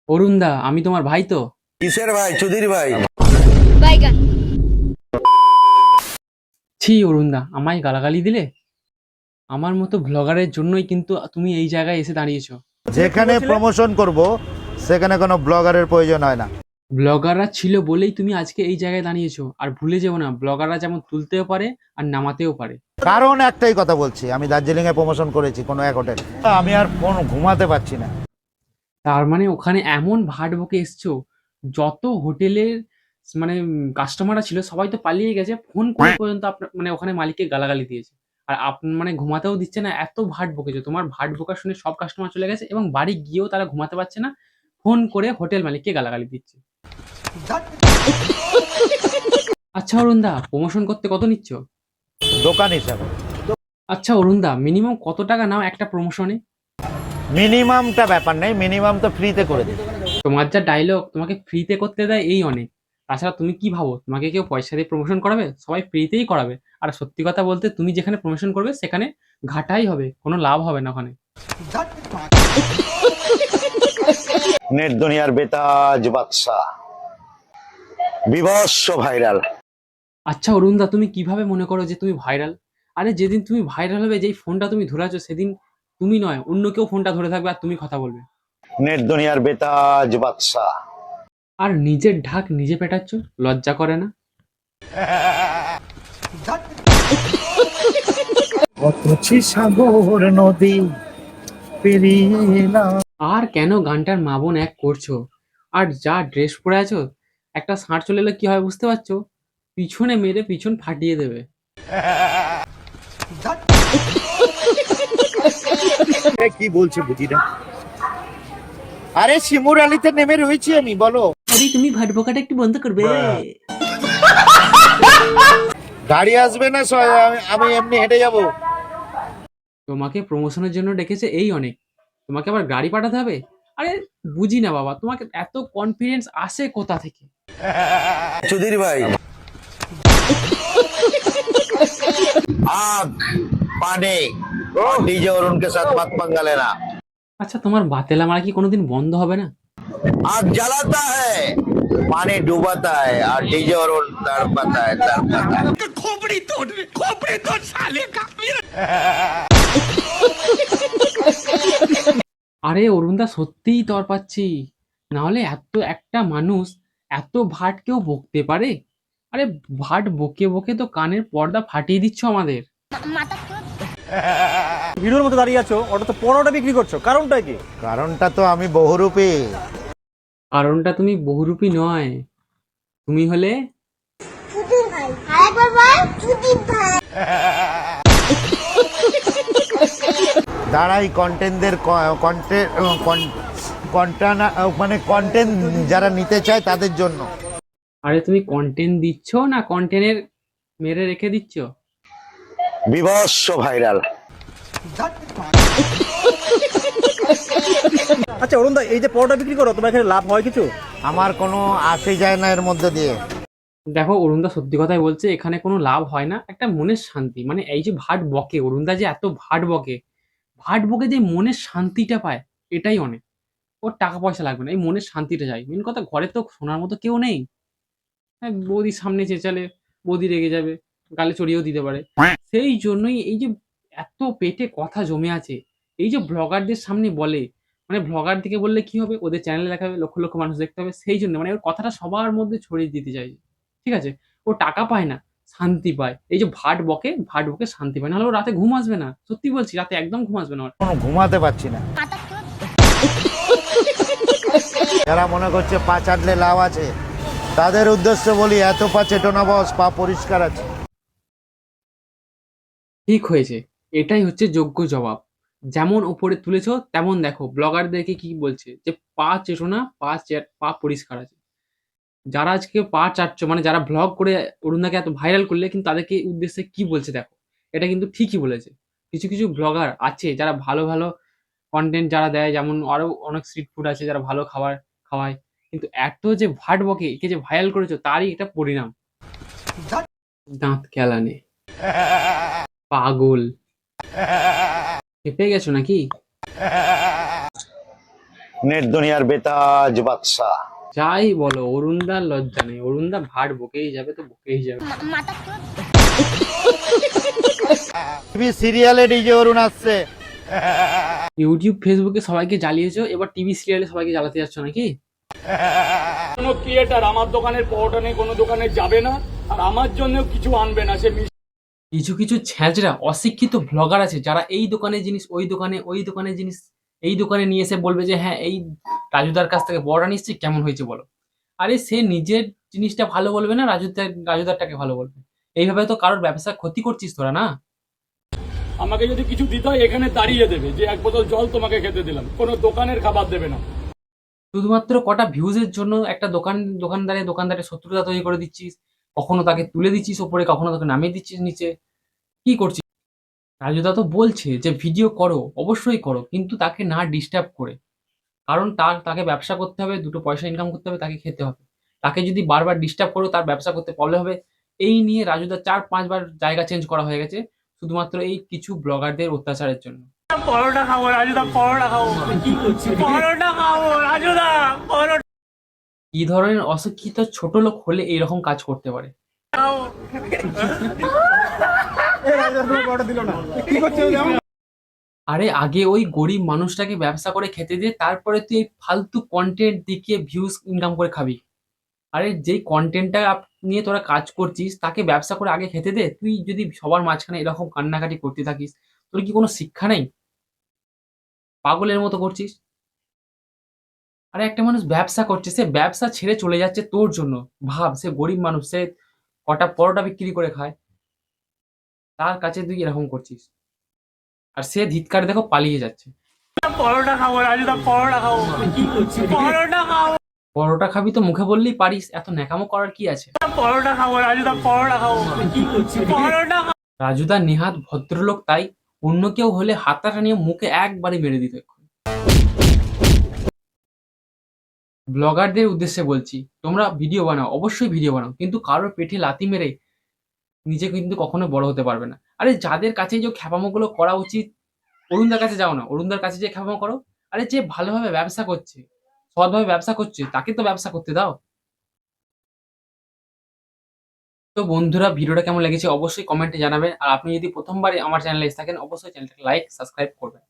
অরুণদা, আমি তোমার ভাই তো। কিসের ভাই? চুদির ভাই। বাইগান। ছি অরুণদা, আমায় গালাগালি দিলে। আমার মতো ভ্লগারের জন্যই কিন্তু তুমি এই জায়গায় এসে দাঁড়িয়েছো। যেখানে প্রমোশন করব সেখানে কোনো ব্লগারের প্রয়োজন হয় না। ব্লগাররা ছিল বলেই তুমি আজকে এই জায়গায় দাঁড়িয়েছো। আর ভুলে যেও না, ব্লগাররা যেমন তুলতেও পারে আর নামাতেও পারে। কারণ একটাই কথা বলছি, আমি দার্জিলিং এ প্রমোশন করেছি কোনো এক হোটেল। আমি আর কোনো ঘুমাতে পারছি না। তার মানে ওখানে এমন ভাট বকে এসছো, যত হোটেলের মানে কাস্টমাররা ছিল সবাই তো পালিয়ে গেছে, ফোন করে পর্যন্ত আপনার মানে ওখানে মালিককে গালাগালি দিয়েছে। আর আপনার মানে ঘুমাতেও দিচ্ছে না, এত ভাট বকেছো। তোমার ভাট বকা শুনে সব কাস্টমার চলে গেছে এবং বাড়ি গিয়েও তারা ঘুমাতে পারছে না, ফোন করে হোটেল মালিককে গালাগালি দিচ্ছে। আচ্ছা অরুণদা, প্রমোশন করতে কত নিচ্ছ? দোকান হিসাবে আচ্ছা অরুণদা, মিনিমাম কত টাকা নাও একটা প্রমোশনে? মিনিমামটা ব্যাপার নেই, মিনিমাম তো ফ্রিতে করে দিই। তোমার যা ডায়লগ, তোমাকে ফ্রিতে করতে দেয় এই অনেক। তাছাড়া তুমি কি ভাবো তোমাকে কেউ পয়সা দিয়ে প্রমোশন করাবে? সবাই ফ্রিতেই করাবে। আর সত্যি কথা বলতে, তুমি যেখানে প্রমোশন করবে সেখানে ঘাটাই হবে, কোনো লাভ হবে না ওখানে। নেট দুনিয়ার বেতাজ বাদশা, বিভৎস ভাইরাল। আচ্ছা অরুণদা, তুমি কিভাবে মনে করো যে তুমি ভাইরাল? আরে যেদিন তুমি ভাইরাল হবে, যেই ফোনটা তুমি ধরেছো, সেদিন তুমি নয় অন্য কেউ ফোনটা ধরে থাকবে আর তুমি কথা বলবে। নেট দুনিয়ার বেতাজ বাদশা। আর নিজের ঢাক নিজে পেটাচ্ছ, লজ্জা করে না? অথচ সাগর নদী পেরিয়ে না। আর কেন গানটার মা বোন এক করছো? আর যা ড্রেস পরে আছো, একটা ষাঁড় চলে এলে কি হয় বুঝতে পারছো? পিছনে মেরে পিছন ফাটিয়ে দেবে। কি বলছে বুঝি না। আরে শিমুর আলিতে নেমে রয়েছি আমি, বলো। আরে তুমি ভাট বকাটা একটু বন্ধ করবে? গাড়ি আসবে না, আমি এমনি হেঁটে যাব। তোমাকে প্রমোশনের জন্য ডেকেছে এই অনেক, তোমাকে আবার গাড়ি পাঠাতে হবে? আরে বুঝি না বাবা, তোমাকে এত কনফিডেন্স আসে কোথা থেকে? চুদির ভাই। आग पानी और डीजे और उनके साथ मत पंगा लेना। আচ্ছা, তোমার বাতেলা মারা কি কোনোদিন বন্ধ হবে না? आग जलाता है, पानी डुबाता है और डीजे और उन तड़पाता है तड़पाता है। আরে অরুণদা, সত্যিই তর পাচ্ছি। না হলে এত একটা মানুষ এত ভাট কেউ বকতে পারে? আরে ভাট বকে বকে তো কানের পর্দা ফাটিয়ে দিচ্ছ আমাদের। হিরোর মতো দাঁড়িয়ে আছো, ওটা তো পরোটা বিক্রি করছো, কারণটা কি? কারণটা তো আমি বহুরূপী। কারণটা তুমি বহুরূপী নয়, তুমি হলে চুদির ভাই। আরেকবার বল, চুদির ভাই। দাঁড়াই কন্টেন্টদের কন্টেন্ট মানে কন্টেন্ট যারা নিতে চায় তাদের জন্য। আরে তুমি কন্টেন্ট দিচ্ছ না কন্টেন্টের মেরে রেখে দিচ্ছ? বিভৎস ভাইরাল। আচ্ছা অরুণদা, এই যে পরোটা বিক্রি করো, তোমার এখানে লাভ হয় কিছু? আমার কোনো আসে যায় না এর মধ্যে দিয়ে। দেখো অরুণদা, সত্যি কথাই বলছে, এখানে কোনো লাভ হয় না, একটা মনের শান্তি। মানে এই যে ভাট বকে অরুণদা, যে এত ভাট বকে, ভাট বকে যে মনের শান্তিটা পায়, এটাই অনেক। ওর টাকা পয়সা লাগবে না, এই মনের শান্তিটা চাই। মেন কথা, ঘরে তো শোনার মতো কেউ নেই। হ্যাঁ, বৌদির সামনে চেঁচালে বৌদি রেগে যাবে, গালে চড়িয়েও দিতে পারে। সেই জন্যই এই যে এত পেটে কথা জমে আছে, এই যে ব্লগারদের সামনে বলে, মানে ব্লগার থেকে বললে কি হবে, ওদের চ্যানেলে দেখাবে, লক্ষ লক্ষ মানুষ দেখতে হবে, সেই জন্য মানে ওর কথাটা সবার মধ্যে ছড়িয়ে দিতে চাই। ঠিক আছে, ও টাকা পায় না, শান্তি পায়। এই যে ভাট বকে, ভাট বকে শান্তি পায়, নাহলে ও রাতে ঘুম আসবে না। সত্যি বলছি, রাতে একদম ঘুম আসবে না ওর। কোনো ঘুমাতে পারছি না। যারা মনে করছে পা চাটলে লাভ আছে, তাদের উদ্দেশ্যে বলি, এত পা চেটো না বস, পা পরিষ্কার আছে। ঠিক হয়েছে, এটাই হচ্ছে যোগ্য জবাব। যেমন ওপরে তুলেছো তেমন দেখো ব্লগারদেরকে কি বলছে, যে পা চেটো না, পা পরিষ্কার আছে। যারা আজকে পা চাটছো, মানে যারা ব্লগ করে অরুণদাকে এত ভাইরাল করলে, কিন্তু তাদেরকে উদ্দেশ্যে কি বলছে দেখো। এটা কিন্তু ঠিকই বলেছে। কিছু কিছু ব্লগার আছে যারা ভালো ভালো কন্টেন্ট যারা দেয়, যেমন আরো অনেক স্ট্রিট ফুড আছে যারা ভালো খাবার খাওয়ায়, কিন্তু এত যে ভাট বকে, একে যে ভাইরাল করেছো, তারই এটা পরিণাম। দাঁত কেলানে পাগল। খেপে গেছো নাকি? নেট দুনিয়ার বেতাজ বাদশা। যাই বলো, অরুণদার লজ্জা নেই। অরুণদা ভাট বকেই যাবে তো বকেই যাবে। টিভি সিরিয়ালে ডিজে অরুণ আসছে। ইউটিউব ফেসবুকে সবাইকে জ্বালিয়েছো, এবার টিভি সিরিয়ালে সবাইকে জ্বালাতে যাচ্ছ নাকি? কোনো ক্রিয়েটার আমার দোকানের পরোটা নিয়ে কোনো দোকানে যাবে না, আর আমার জন্য কিছু আনবে না। সে কিছু কিছু ছ্যাঁচড়া অশিক্ষিত ব্লগার আছে যারা এই দোকানের জিনিস ওই দোকানে, ওই দোকানের জিনিস এই দোকানে নিয়ে এসে বলবে যে হ্যাঁ এই রাজুদার কাছ থেকে বড়টা নিচ্ছি, কেমন হয়েছে বলো। আরে সে নিজের জিনিসটা ভালো বলবে না, রাজুদারটাকে ভালো বলবে। এইভাবে তো কারোর ব্যবসা ক্ষতি করছিস তোরা না। আমাকে যদি কিছু দিতে হয় এখানে দাঁড়িয়ে দেবে যে এক বোতল জল তোমাকে খেতে দিলাম, কোনো দোকানের খাবার দেবে না। শুধুমাত্র কটা ভিউজের জন্য একটা দোকানদারের শত্রুতা তৈরি করে দিচ্ছিস। কখনো তাকে তুলে দিচ্ছিস ওপরে, কখনো তাকে নামিয়ে দিচ্ছিস নিচে। কি করছিস? রাজুদা তো বলছে যে ভিডিও করো, অবশ্যই করো, কিন্তু তাকে না ডিস্টার্ব করে। কারণ তাকে ব্যবসা করতে হবে, দুটো পয়সা ইনকাম করতে হবে, তাকে খেতে হবে। তাকে যদি বারবার ডিস্টার্ব করো তার ব্যবসা করতে প্রবলেম হবে। এই নিয়ে রাজুদা 4-5 বার জায়গা চেঞ্জ করা হয়ে গেছে শুধুমাত্র এই কিছু ব্লগারদের অত্যাচারের জন্য। পরোটা খাবো রাজুদা, পরোটা খাবো। কি করছি? পরোটা খাবো রাজুদা, পরোটা কি ধরনের অশিক্ষিত ছোট লোক হলে এইরকম কাজ করতে পারে? খাবো। আরে আগে ওই গরিব মানুষটাকে ব্যবসা করে খেতে দিয়ে তারপরে তুই এই ফালতু কন্টেন্ট দেখিয়ে ভিউজ ইনকাম করে খাবি। আরে যেই কন্টেন্টটা নিয়ে তোরা কাজ করছিস তাকে ব্যবসা করে আগে খেতে দে। তুই যদি সবার মাঝখানে এরকম কান্নাকাটি করতে থাকিস, তোর কি কোনো শিক্ষা নেই? পাগলের মতো করছিস। আরে একটা মানুষ ব্যবসা করছে, সে ব্যবসা ছেড়ে চলে যাচ্ছে তোর জন্য। ভাব, সে গরিব মানুষ, সে কটা পরোটা বিক্রি করে খায়, তার কাছে তুই এরকম করছিস। আর সে ধিক্কার দেখো পালিয়ে যাচ্ছে। পরোটা খাবো রাজুদা, পরোটা খাবো। কি করছি? পরোটা খাবো। পরোটা খাবি তো মুখে বললেই পারিস, এত ন্যাকামো করার কি আছে? পরোটা খাবো রাজুদা, পরোটা খাবো। কি করছি? পরোটা খাবো। রাজুদা নেহাত ভদ্রলোক, তাই অন্য কেউ হলে হাতাটা নিয়ে মুখে একবারে মেরে দিত এক্ষুনি। ব্লগারদের উদ্দেশ্যে বলছি, তোমরা ভিডিও বানাও, অবশ্যই ভিডিও বানাও, কিন্তু কারোর পেটে লাথি মেরে নিজে কিন্তু কখনো বড় হতে পারবে না। আরে যাদের কাছে যে খ্যাপামোগুলো করা উচিত, অরুণদার কাছে যাও না, অরুণদার কাছে যে খ্যাপামো করো। আরে যে ভালোভাবে ব্যবসা করছে, সৎভাবে ব্যবসা করছে, তাকে তো ব্যবসা করতে দাও। তো বন্ধুরা, ভিডিওটা কেমন লেগেছে অবশ্যই কমেন্টে জানাবেন। আর আপনি যদি প্রথমবারই আমার চ্যানেলে এসে থাকেন অবশ্যই চ্যানেলটাকে লাইক সাবস্ক্রাইব করবেন।